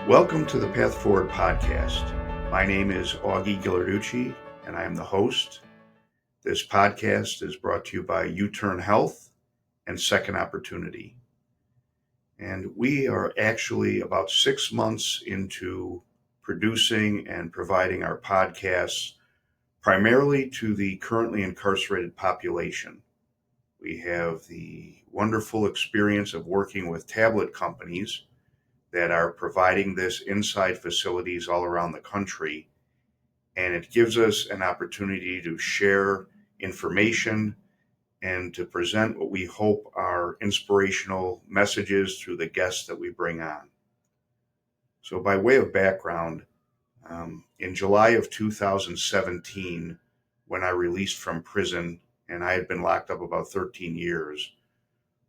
Welcome to the Path Forward podcast. My name is Augie Gillarducci, and I am the host. This podcast is brought to you by U-Turn Health and Second Opportunity. And we are actually about 6 months into producing and providing our podcasts primarily to the currently incarcerated population. We have the wonderful experience of working with tablet companies that are providing this inside facilities all around the country. And it gives us an opportunity to share information and to present what we hope are inspirational messages through the guests that we bring on. So by way of background, in July of 2017, when I released from prison, and I had been locked up about 13 years,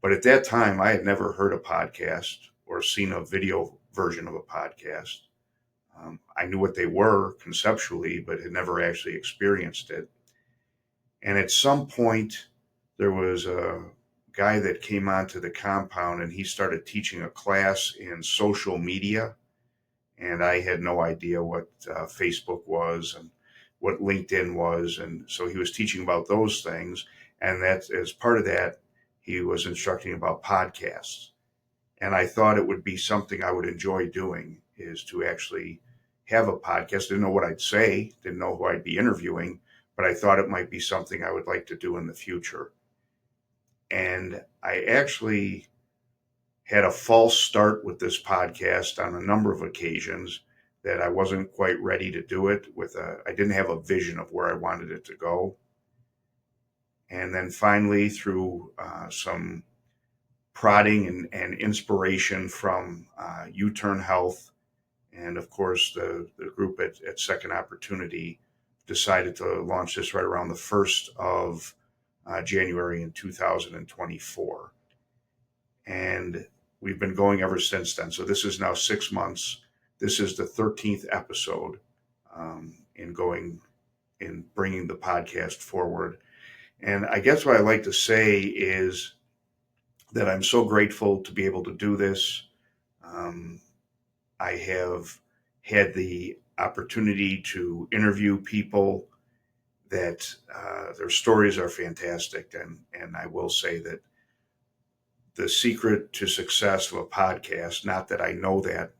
but at that time I had never heard a podcast or seen a video version of a podcast. I knew what they were conceptually, but had never actually experienced it. And at some point, there was a guy that came onto the compound and he started teaching a class in social media. And I had no idea what Facebook was and what LinkedIn was. And so he was teaching about those things. And that, as part of that, he was instructing about podcasts. And I thought it would be something I would enjoy doing, is to actually have a podcast. Didn't know what I'd say, didn't know who I'd be interviewing, but I thought it might be something I would like to do in the future. And I actually had a false start with this podcast on a number of occasions, that I wasn't quite ready to do it I didn't have a vision of where I wanted it to go. And then finally, through some prodding and inspiration from U-Turn Health, and of course the group at Second Opportunity, decided to launch this right around the 1st of January in 2024. And we've been going ever since then. So this is now 6 months. This is the 13th episode in bringing the podcast forward. And I guess what I like to say is that I'm so grateful to be able to do this. I have had the opportunity to interview people that their stories are fantastic. And I will say that the secret to success of a podcast, not that I know that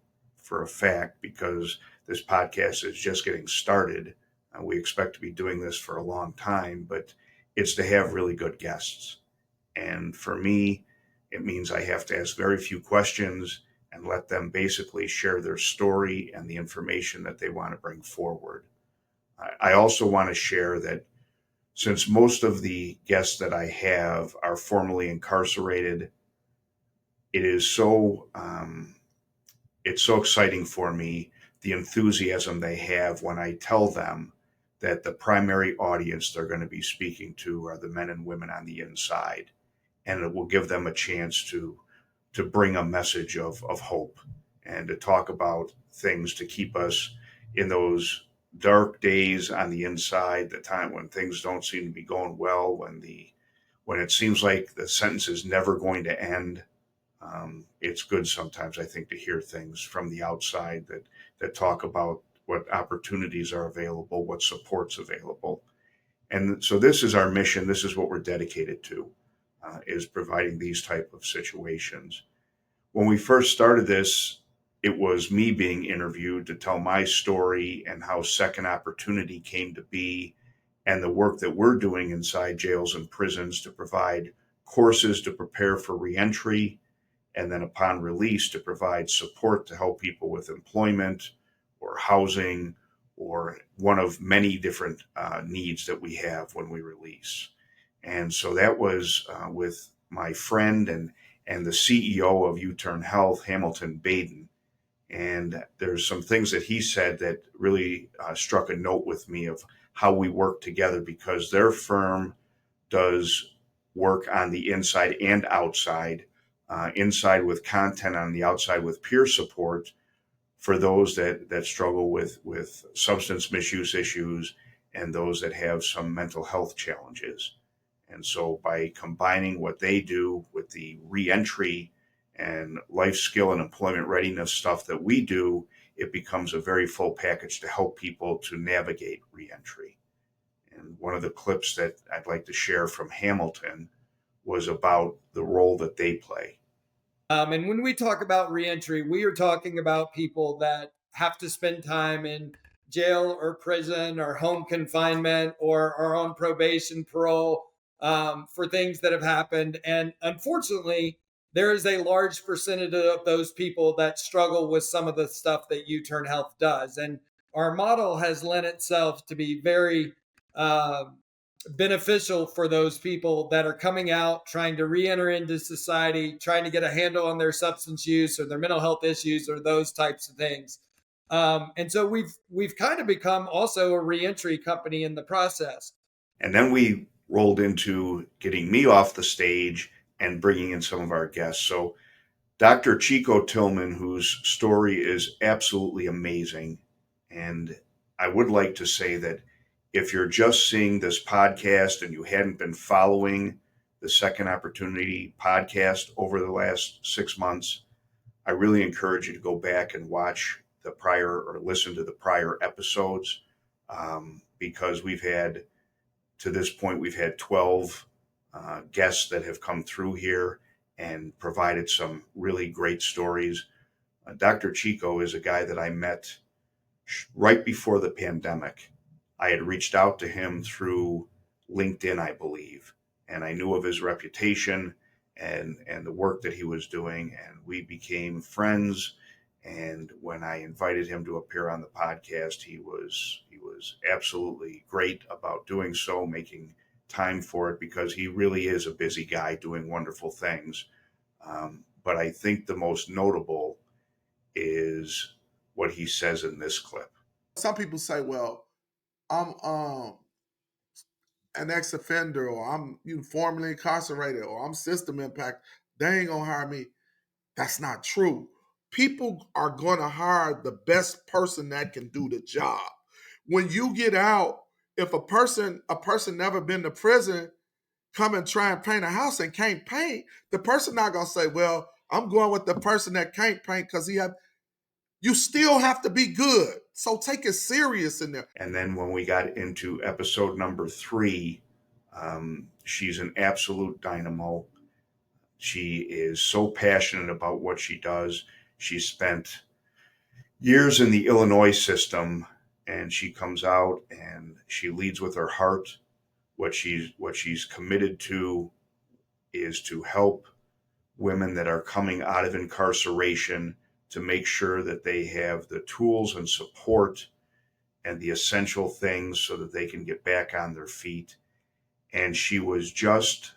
for a fact, because this podcast is just getting started. We expect to be doing this for a long time, but it's to have really good guests. And for me, it means I have to ask very few questions and let them basically share their story and the information that they want to bring forward. I also want to share that since most of the guests that I have are formerly incarcerated, it's so exciting for me, the enthusiasm they have when I tell them that the primary audience they're going to be speaking to are the men and women on the inside. And it will give them a chance to bring a message of hope and to talk about things to keep us in those dark days on the inside, the time when things don't seem to be going well, when it seems like the sentence is never going to end. It's good sometimes, I think, to hear things from the outside that talk about what opportunities are available, what support's available. And so this is our mission. This is what we're dedicated to. Is providing these type of situations. When we first started this, it was me being interviewed to tell my story and how Second Opportunity came to be, and the work that we're doing inside jails and prisons to provide courses to prepare for reentry, and then upon release to provide support to help people with employment or housing or one of many different needs that we have when we release. And so that was with my friend and the CEO of U-Turn Health, Hamilton Baden. And there's some things that he said that really struck a note with me of how we work together, because their firm does work on the inside and outside, inside with content, on the outside with peer support for those that struggle with substance misuse issues and those that have some mental health challenges. And so by combining what they do with the reentry and life skill and employment readiness stuff that we do, it becomes a very full package to help people to navigate reentry. And one of the clips that I'd like to share from Hamilton was about the role that they play. And when we talk about reentry, we are talking about people that have to spend time in jail or prison or home confinement or are on probation, parole, for things that have happened. And unfortunately, there is a large percentage of those people that struggle with some of the stuff that U Turn Health does. And our model has lent itself to be very uh, beneficial for those people that are coming out, trying to re-enter into society, trying to get a handle on their substance use or their mental health issues or those types of things. And so we've kind of become also a re-entry company in the process. And then we rolled into getting me off the stage and bringing in some of our guests. So Dr. Chico Tillman, whose story is absolutely amazing. And I would like to say that if you're just seeing this podcast and you hadn't been following the Second Opportunity podcast over the last 6 months, I really encourage you to go back and watch the prior or listen to the prior episodes, because to this point, we've had 12 guests that have come through here and provided some really great stories. Dr. Chico is a guy that I met right before the pandemic. I had reached out to him through LinkedIn, I believe, and I knew of his reputation and the work that he was doing, and we became friends. And when I invited him to appear on the podcast, he was absolutely great about doing so, making time for it, because he really is a busy guy doing wonderful things. But I think the most notable is what he says in this clip. Some people say, well, I'm an ex-offender, or I'm formerly incarcerated, or I'm system impact. They ain't gonna hire me. That's not true. People are gonna hire the best person that can do the job. When you get out, if a person never been to prison, come and try and paint a house and can't paint, the person not gonna say, well, I'm going with the person that can't paint because you still have to be good. So take it serious in there. And then when we got into episode number 3, she's an absolute dynamo. She is so passionate about what she does. She spent years in the Illinois system, and she comes out and she leads with her heart. What she's committed to is to help women that are coming out of incarceration to make sure that they have the tools and support and the essential things so that they can get back on their feet. And she was just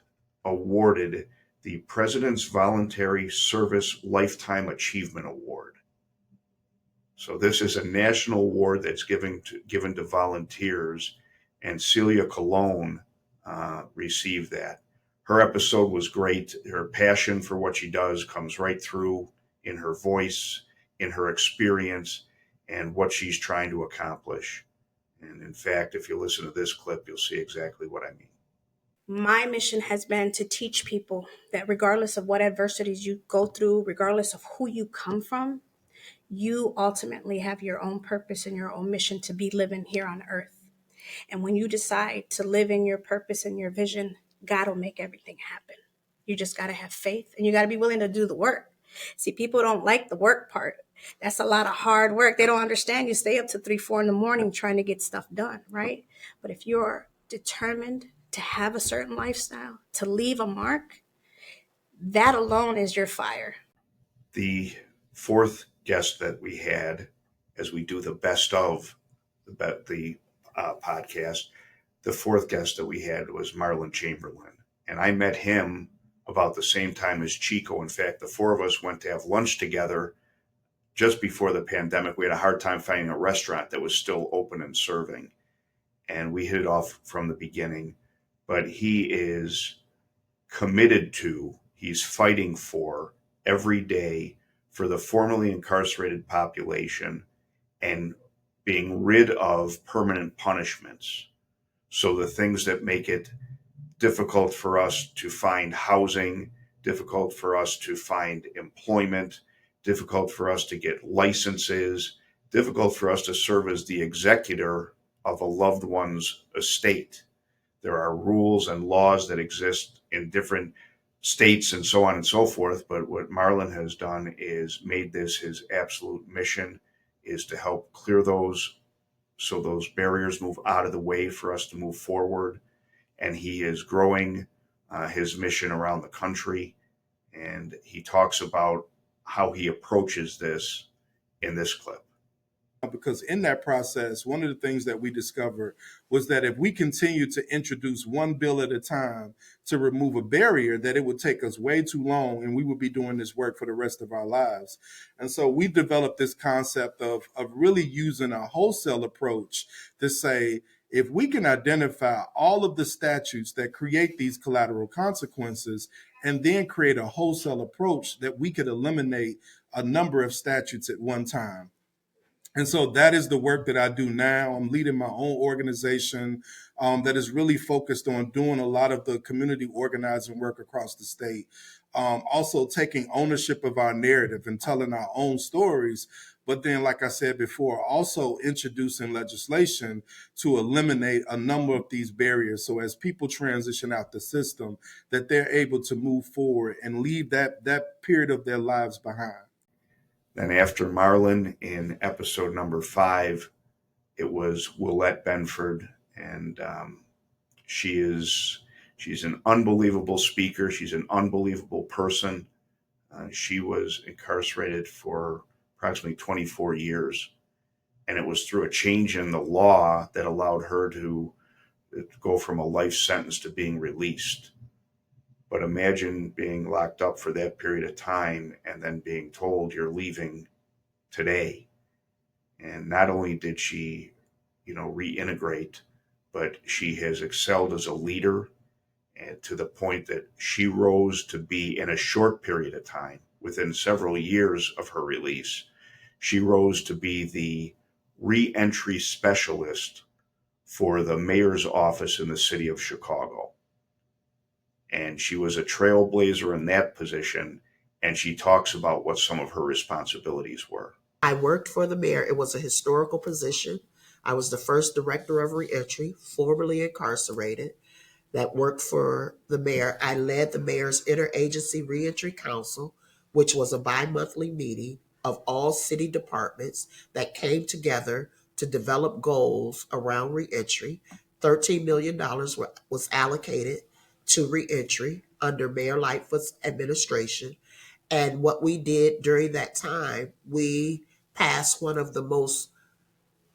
awarded the President's Voluntary Service Lifetime Achievement Award. So this is a national award that's given to volunteers, and Celia Colon received that. Her episode was great. Her passion for what she does comes right through in her voice, in her experience, and what she's trying to accomplish. And in fact, if you listen to this clip, you'll see exactly what I mean. My mission has been to teach people that regardless of what adversities you go through, regardless of who you come from, you ultimately have your own purpose and your own mission to be living here on earth. And when you decide to live in your purpose and your vision, God will make everything happen. You just got to have faith, and you got to be willing to do the work. See, people don't like the work part. That's a lot of hard work. They don't understand you stay up to 3, 4 in the morning trying to get stuff done, right? But if you're determined to have a certain lifestyle, to leave a mark, that alone is your fire. The fourth guest that we had, as we do the best of the podcast, the fourth guest that we had was Marlon Chamberlain. And I met him about the same time as Chico. In fact, the four of us went to have lunch together just before the pandemic. We had a hard time finding a restaurant that was still open and serving, and we hit it off from the beginning. But he is committed to, he's fighting for every day for the formerly incarcerated population and being rid of permanent punishments. So the things that make it difficult for us to find housing, difficult for us to find employment, difficult for us to get licenses, difficult for us to serve as the executor of a loved one's estate. There are rules and laws that exist in different states and so on and so forth. But what Marlon has done is made this his absolute mission, is to help clear those so those barriers move out of the way for us to move forward. And he is growing his mission around the country. And he talks about how he approaches this in this clip. Because in that process, one of the things that we discovered was that if we continue to introduce one bill at a time to remove a barrier, that it would take us way too long and we would be doing this work for the rest of our lives. And so we developed this concept of really using a wholesale approach to say, if we can identify all of the statutes that create these collateral consequences and then create a wholesale approach, that we could eliminate a number of statutes at one time. And so that is the work that I do now. I'm leading my own organization that is really focused on doing a lot of the community organizing work across the state. Also taking ownership of our narrative and telling our own stories. But then, like I said before, also introducing legislation to eliminate a number of these barriers. So as people transition out the system, that they're able to move forward and leave that period of their lives behind. Then after Marlon, in episode number 5, it was Willette Benford, and she's an unbelievable speaker. She's an unbelievable person. She was incarcerated for approximately 24 years, and it was through a change in the law that allowed her to go from a life sentence to being released. But imagine being locked up for that period of time and then being told you're leaving today. And not only did she, reintegrate, but she has excelled as a leader, and to the point that she rose to be, in a short period of time, within several years of her release, she rose to be the reentry specialist for the mayor's office in the city of Chicago. And she was a trailblazer in that position, and she talks about what some of her responsibilities were. I worked for the mayor. It was a historical position. I was the first director of reentry, formerly incarcerated, that worked for the mayor. I led the mayor's interagency reentry council, which was a bi-monthly meeting of all city departments that came together to develop goals around reentry. $13 million was allocated to reentry under Mayor Lightfoot's administration. And what we did during that time, we passed one of the most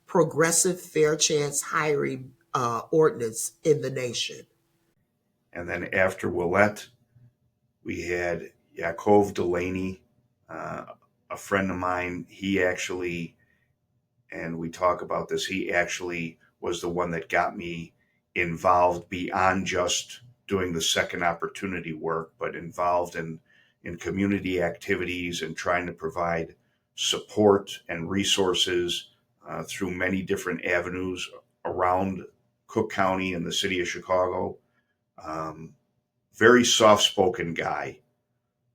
progressive fair chance hiring ordinance in the nation. And then after Willette, we had Yaakov Delaney, a friend of mine. He actually, and we talk about this, he actually was the one that got me involved beyond just doing the second opportunity work, but involved in community activities and trying to provide support and resources through many different avenues around Cook County and the city of Chicago. Very soft-spoken guy,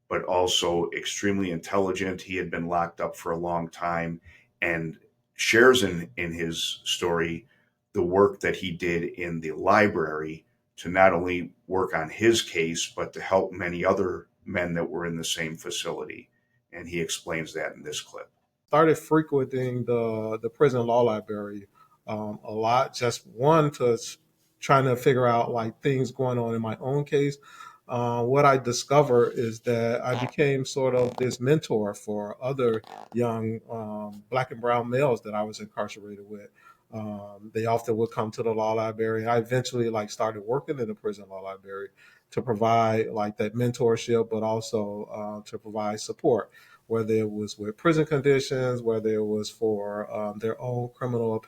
but also extremely intelligent. He had been locked up for a long time and shares in his story the work that he did in the library to not only work on his case, but to help many other men that were in the same facility. And he explains that in this clip. Started frequenting the prison law library a lot. Just one, to trying to figure out like things going on in my own case. What I discovered is that I became sort of this mentor for other young Black and brown males that I was incarcerated with. They often would come to the law library. I eventually started working in the prison law library to provide that mentorship, but also to provide support, whether it was with prison conditions, whether it was for their own criminal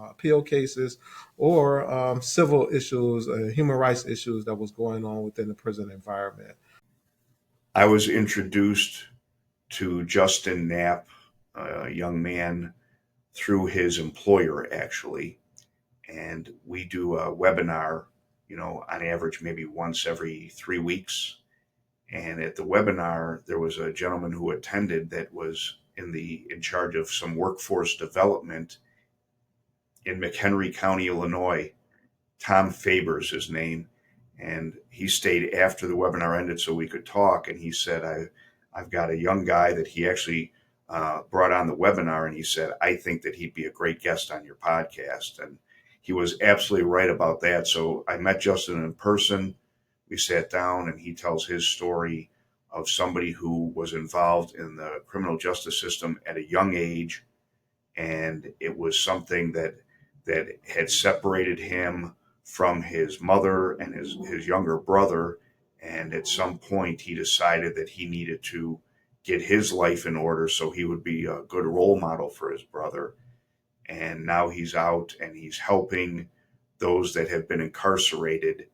appeal cases, or civil issues, human rights issues that was going on within the prison environment. I was introduced to Justin Knapp, a young man, through his employer, actually. And we do a webinar, on average, maybe once every 3 weeks. And at the webinar, there was a gentleman who attended that was in charge of some workforce development in McHenry County, Illinois. Tom Faber's his name. And he stayed after the webinar ended so we could talk. And he said, I've got a young guy that he actually brought on the webinar. And he said, I think that he'd be a great guest on your podcast. And he was absolutely right about that. So I met Justin in person. We sat down and he tells his story of somebody who was involved in the criminal justice system at a young age. And it was something that had separated him from his mother and his younger brother. And at some point he decided that he needed to get his life in order so he would be a good role model for his brother. And now he's out and he's helping those that have been incarcerated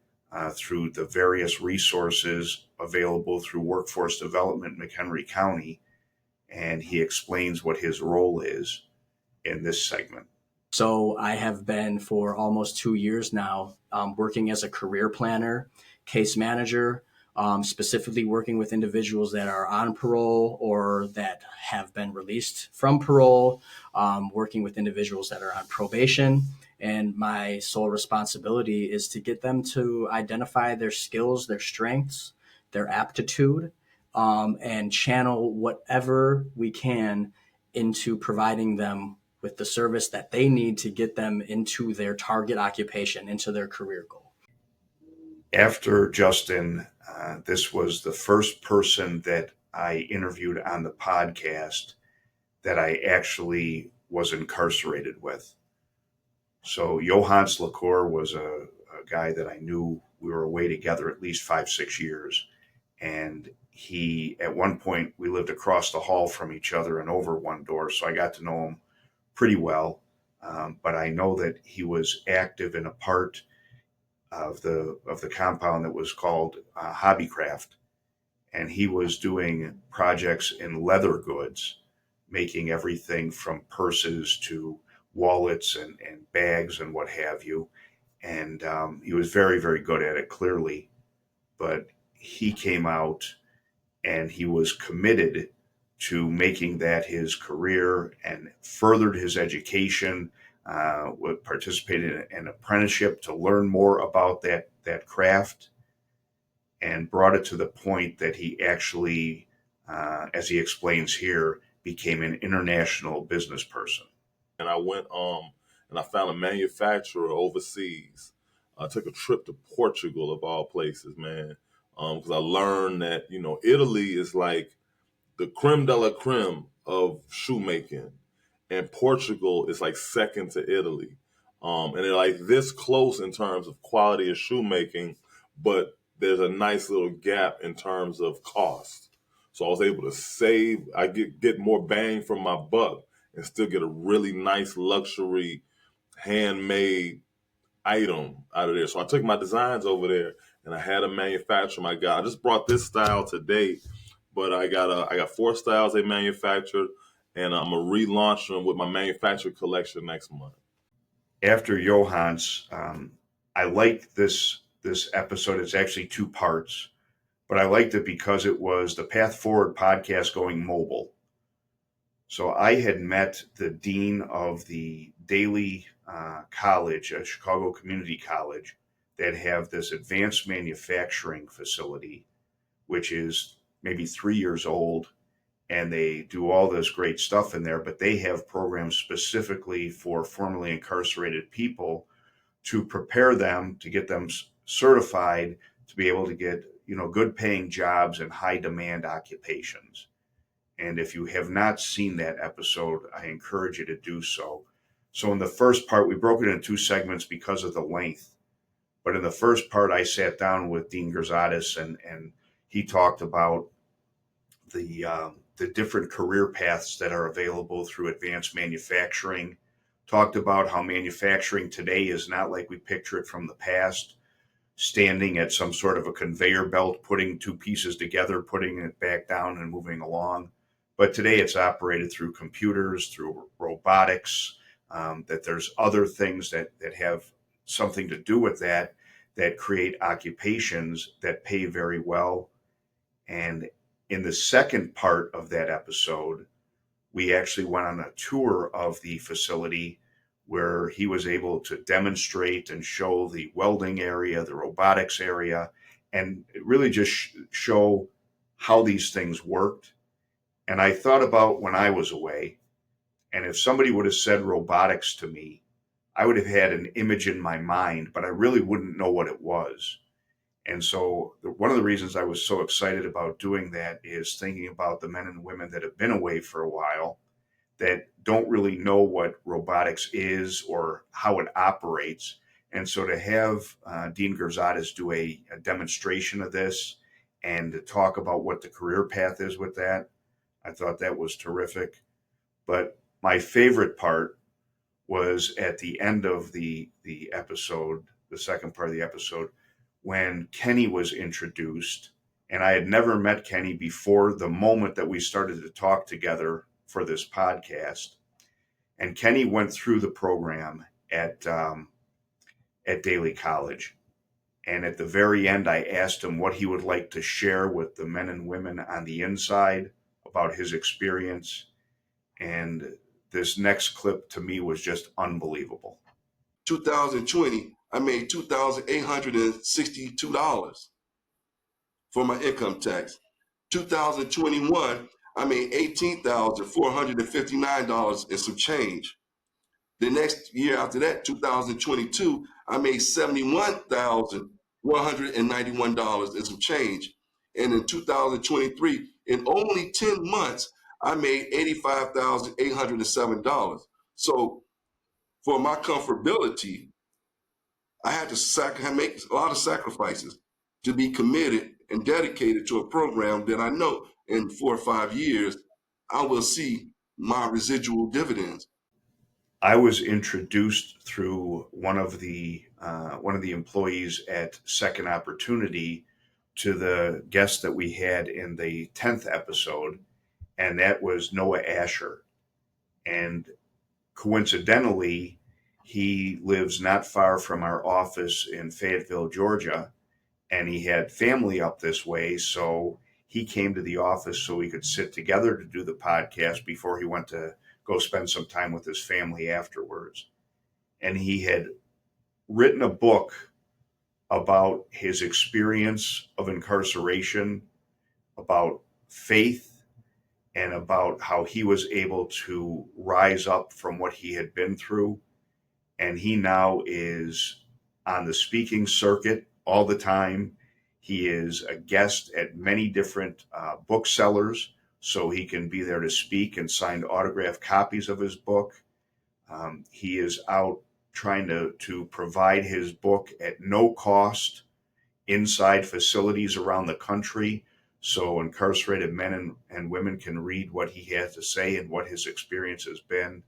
through the various resources available through workforce development in McHenry County. And he explains what his role is in this segment. So I have been for almost 2 years now working as a career planner, case manager, specifically working with individuals that are on parole or that have been released from parole, working with individuals that are on probation. And my sole responsibility is to get them to identify their skills, their strengths, their aptitude, and channel whatever we can into providing them with the service that they need to get them into their target occupation, into their career goal. After Justin, this was the first person that I interviewed on the podcast that I actually was incarcerated with. So Johans Lacour was a guy that I knew. We were away together at least 5-6 years. And he, at one point, we lived across the hall from each other and over one door. So I got to know him pretty well. But I know that he was active in a part of the compound that was called Hobbycraft. And he was doing projects in leather goods, making everything from purses to wallets and bags and what have you. And he was very, very good at it, clearly. But he came out and he was committed to making that his career and furthered his education, participated in an apprenticeship to learn more about that craft, and brought it to the point that he actually, as he explains here, became an international business person. And I went and I found a manufacturer overseas. I took a trip to Portugal, of all places, man, because I learned that, Italy is like the creme de la creme of shoemaking, and Portugal is like second to Italy. And they're like this close in terms of quality of shoemaking, but there's a nice little gap in terms of cost. So I was able to save, I get more bang from my buck and still get a really nice luxury handmade item out of there. So I took my designs over there and I had a manufacturer. My God, I just brought this style today, but I got 4 styles they manufactured, and I'm gonna relaunch them with my manufactured collection next month. After Johans, I liked this episode. It's actually 2 parts, but I liked it because it was the Path Forward podcast going mobile. So I had met the dean of the Daly College, a Chicago community college, that have this advanced manufacturing facility, which is maybe 3 years old, and they do all this great stuff in there, but they have programs specifically for formerly incarcerated people to prepare them, to get them certified to be able to get, good paying jobs in high demand occupations. And if you have not seen that episode, I encourage you to do so. So in the first part, we broke it into 2 segments because of the length. But in the first part, I sat down with Dean Gerzatis, and he talked about the different career paths that are available through advanced manufacturing, talked about how manufacturing today is not like we picture it from the past, standing at some sort of a conveyor belt, putting 2 pieces together, putting it back down and moving along. But today it's operated through computers, through robotics, that there's other things that have something to do with that create occupations that pay very well. And in the second part of that episode, we actually went on a tour of the facility where he was able to demonstrate and show the welding area, the robotics area, and really just show how these things worked. And I thought about when I was away, and if somebody would have said robotics to me, I would have had an image in my mind, but I really wouldn't know what it was. And so one of the reasons I was so excited about doing that is thinking about the men and women that have been away for a while that don't really know what robotics is or how it operates. And so to have Dean Gerzadas do a demonstration of this and to talk about what the career path is with that, I thought that was terrific. But my favorite part was at the end of the episode, the second part of the episode, when Kenny was introduced. And I had never met Kenny before the moment that we started to talk together for this podcast. And Kenny went through the program at Daly College. And at the very end, I asked him what he would like to share with the men and women on the inside about his experience. And this next clip to me was just unbelievable. 2020, I made $2,862 for my income tax. 2021, I made $18,459 and some change. The next year after that, 2022, I made $71,191 and some change. And in 2023, in only 10 months, I made $85,807. So for my comfortability, I had to make a lot of sacrifices to be committed and dedicated to a program that I know in 4 or 5 years, I will see my residual dividends. I was introduced through one of the employees at Second Opportunity to the guest that we had in the 10th episode, and that was Noah Asher. And coincidentally, he lives not far from our office in Fayetteville, Georgia, and he had family up this way, so he came to the office so we could sit together to do the podcast before he went to go spend some time with his family afterwards. And he had written a book about his experience of incarceration, about faith, and about how he was able to rise up from what he had been through. And he now is on the speaking circuit all the time. He is a guest at many different booksellers, so he can be there to speak and sign autographed copies of his book. He is out trying to provide his book at no cost inside facilities around the country so incarcerated men and women can read what he has to say and what his experience has been.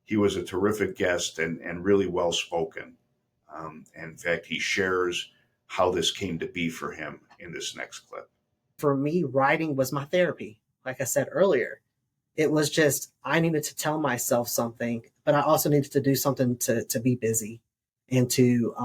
He was a terrific guest and really well spoken. In fact, he shares how this came to be for him in this next clip. For me, writing was my therapy. Like I said earlier, it was just, I needed to tell myself something, but I also needed to do something to be busy and to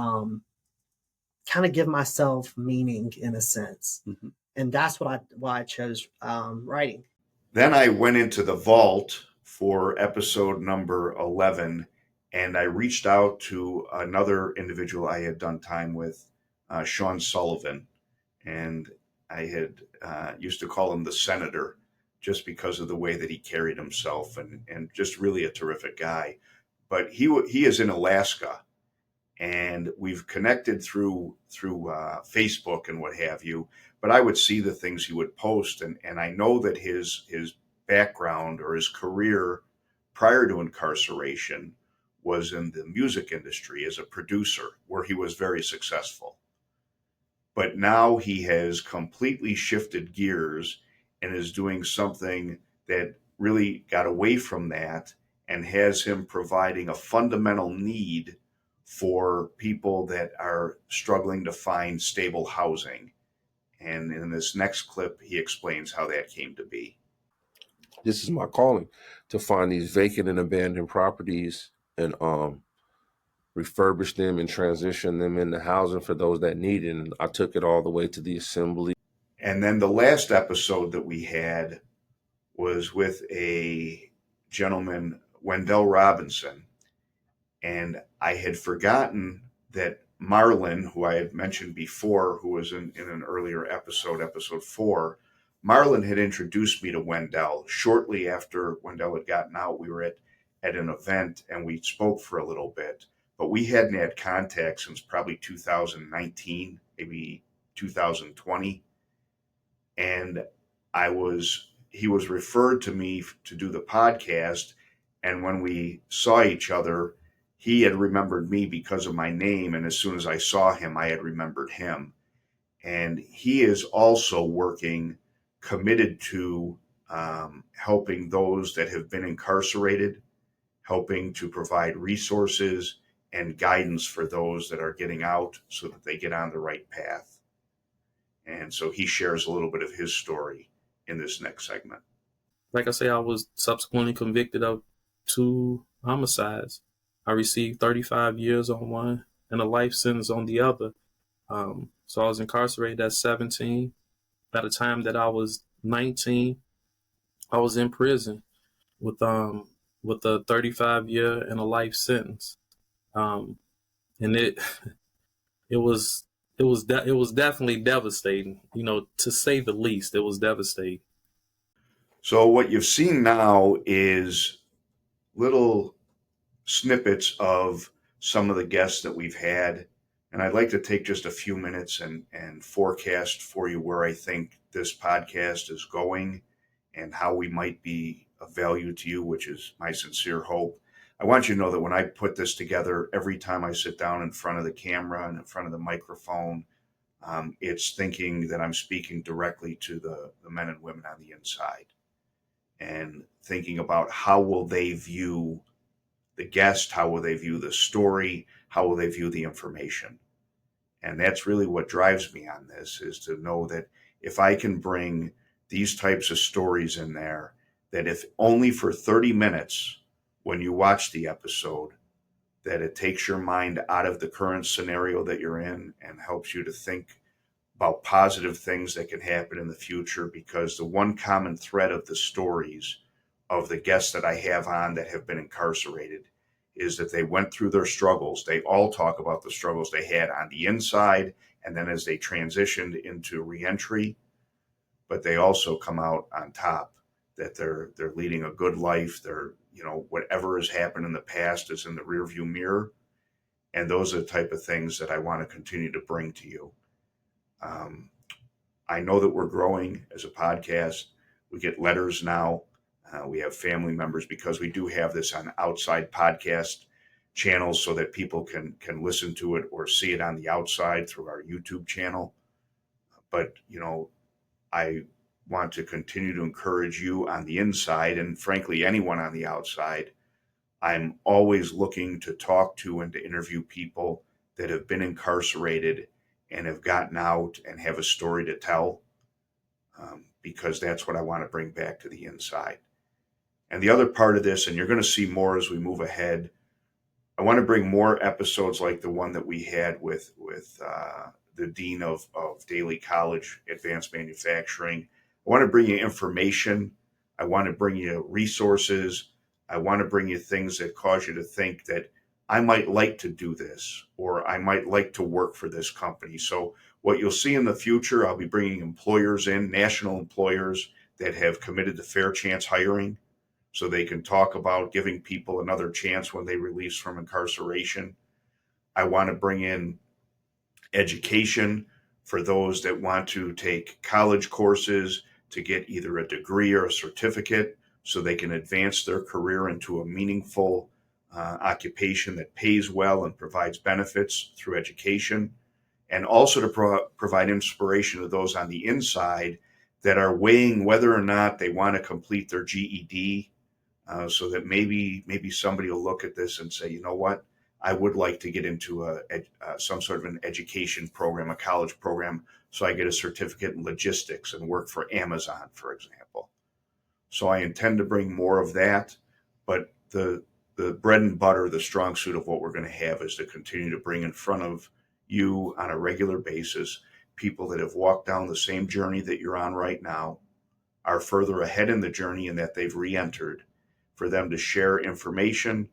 kind of give myself meaning in a sense. Mm-hmm. And that's why I chose writing. Then I went into the vault for episode number 11, and I reached out to another individual I had done time with, Sean Sullivan. And I had used to call him the Senator just because of the way that he carried himself and just really a terrific guy. But he is in Alaska, and we've connected through Facebook and what have you. But I would see the things he would post, and I know that his background or his career prior to incarceration was in the music industry as a producer, where he was very successful. But now he has completely shifted gears and is doing something that really got away from that and has him providing a fundamental need for people that are struggling to find stable housing. And in this next clip, he explains how that came to be. This is my calling, to find these vacant and abandoned properties and refurbish them and transition them into housing for those that need it. And I took it all the way to the assembly. And then the last episode that we had was with a gentleman, Wendell Robinson. And I had forgotten that Marlon, who I had mentioned before, who was in an earlier episode, episode 4, Marlon had introduced me to Wendell. Shortly after Wendell had gotten out, we were at an event and we spoke for a little bit, but we hadn't had contact since probably 2019, maybe 2020. And he was referred to me to do the podcast. And when we saw each other, he had remembered me because of my name. And as soon as I saw him, I had remembered him. And he is also committed to helping those that have been incarcerated, helping to provide resources and guidance for those that are getting out so that they get on the right path. And so he shares a little bit of his story in this next segment. Like I say, I was subsequently convicted of 2 homicides. I received 35 years on one and a life sentence on the other. So I was incarcerated at 17. By the time that I was 19, I was in prison with a 35-year and a life sentence. And it was definitely devastating, to say the least. It was devastating. So what you've seen now is little snippets of some of the guests that we've had. And I'd like to take just a few minutes and forecast for you where I think this podcast is going and how we might be of value to you, which is my sincere hope. I want you to know that when I put this together, every time I sit down in front of the camera and in front of the microphone, it's thinking that I'm speaking directly to the men and women on the inside and thinking about how will they view the guest, how will they view the story, how will they view the information. And that's really what drives me on this, is to know that if I can bring these types of stories in there, that if only for 30 minutes when you watch the episode, that it takes your mind out of the current scenario that you're in and helps you to think about positive things that can happen in the future. Because the one common thread of the stories of the guests that I have on that have been incarcerated is that they went through their struggles. They all talk about the struggles they had on the inside and then as they transitioned into reentry, but they also come out on top, that they're leading a good life. They're, whatever has happened in the past is in the rearview mirror. And those are the type of things that I want to continue to bring to you. I know that we're growing as a podcast. We get letters now. We have family members, because we do have this on outside podcast channels so that people can listen to it or see it on the outside through our YouTube channel. But, I want to continue to encourage you on the inside, and frankly, anyone on the outside. I'm always looking to talk to and to interview people that have been incarcerated and have gotten out and have a story to tell, because that's what I want to bring back to the inside. And the other part of this, and you're going to see more as we move ahead, I want to bring more episodes like the one that we had with the Dean of Daly College Advanced Manufacturing. I want to bring you information. I want to bring you resources. I want to bring you things that cause you to think that I might like to do this, or I might like to work for this company. So what you'll see in the future, I'll be bringing employers in, national employers that have committed to fair chance hiring, so they can talk about giving people another chance when they release from incarceration. I want to bring in education for those that want to take college courses to get either a degree or a certificate so they can advance their career into a meaningful occupation that pays well and provides benefits through education. And also to provide inspiration to those on the inside that are weighing whether or not they want to complete their GED, so that maybe somebody will look at this and say, you know what, I would like to get into some sort of an education program, a college program, so I get a certificate in logistics and work for Amazon, for example. So I intend to bring more of that, but the bread and butter, the strong suit of what we're going to have is to continue to bring in front of you on a regular basis people that have walked down the same journey that you're on right now, are further ahead in the journey and that they've re-entered, for them to share information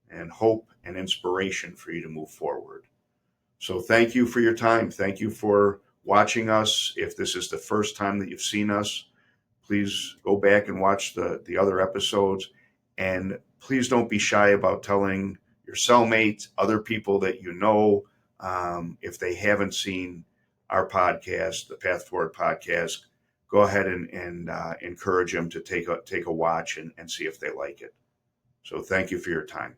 and hope and inspiration for you to move forward. So thank you for your time. Thank you for watching us. If this is the first time that you've seen us, please go back and watch the other episodes. And please don't be shy about telling your cellmate, other people that you know, if they haven't seen our podcast, the Path Forward podcast, go ahead and encourage them to take a watch and see if they like it. So thank you for your time.